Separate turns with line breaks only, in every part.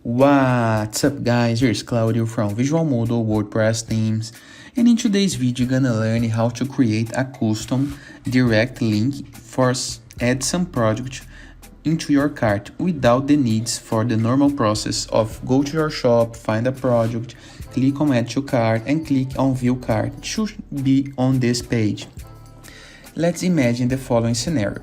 What's up guys, here's Claudio from Visual Model WordPress themes, and in today's video you're gonna learn how to create a custom direct link for add some product into your cart without the needs for the normal process of go to your shop, find a product, click on add to cart and click on view cart. It should be on this page. Let's imagine the following scenario.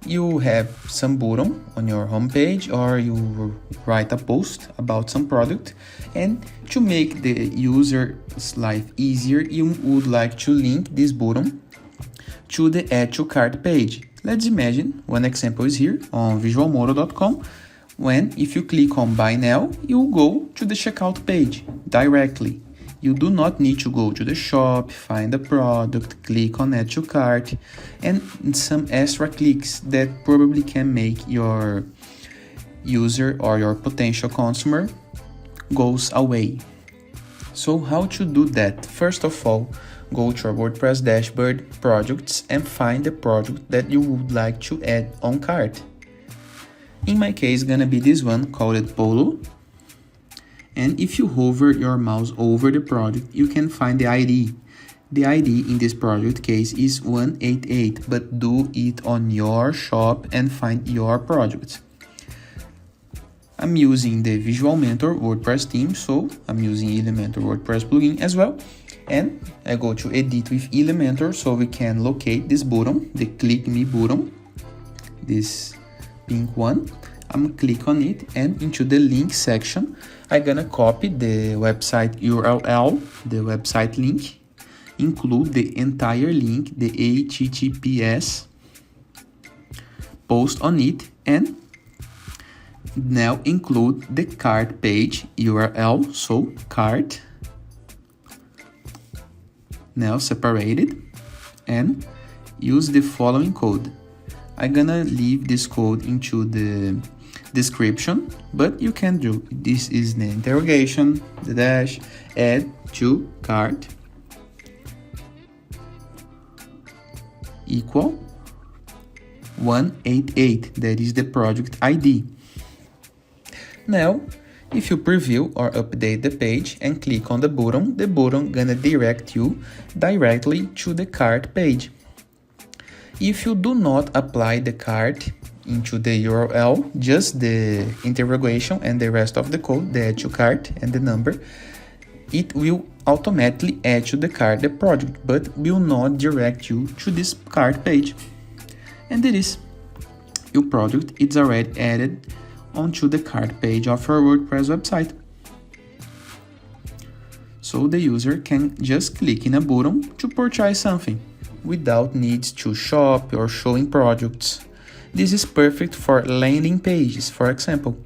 You have some button on your homepage, or you write a post about some product, and to make the user's life easier, you would like to link this button to the add to cart page. Let's imagine one example is here on visualmodel.com. If you click on buy now, you go to the checkout page directly. You do not need to go to the shop, find a product, click on add to cart, and some extra clicks that probably can make your user or your potential consumer goes away. So how to do that? First of all, go to your WordPress dashboard, projects, and find the product that you would like to add on cart. In my case, gonna be this one called Polo. And if you hover your mouse over the product, you can find the ID. The ID in this project case is 188, but do it on your shop and find your project. I'm using the Visual Mentor WordPress theme, so I'm using Elementor WordPress plugin as well. And I go to edit with Elementor so we can locate this button, the click me button, this pink one. I'm gonna click on it, and into the link section, I'm gonna copy the website URL, the website link, include the entire link, the HTTPS, post on it, and now include the cart page URL, so cart, now separated, and use the following code. I'm gonna leave this code into the description, but you can do this is the interrogation, the dash, add to cart equal 188, that is the project ID. Now, if you preview or update the page and click on the button gonna direct you directly to the cart page. If you do not apply the cart into the URL, just the interrogation and the rest of the code, the add to cart and the number, it will automatically add to the cart the project, but will not direct you to this cart page. And it is your product, it's already added onto the cart page of your WordPress website. So the user can just click in a button to purchase something without needs to shop or showing products. This is perfect for landing pages, for example.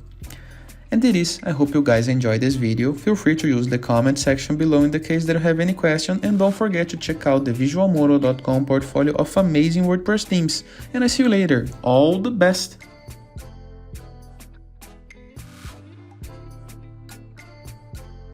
And it is. I hope you guys enjoyed this video. Feel free to use the comment section below in the case that you have any question, and don't forget to check out the visualmodel.com portfolio of amazing WordPress themes. And I see you later. All the best!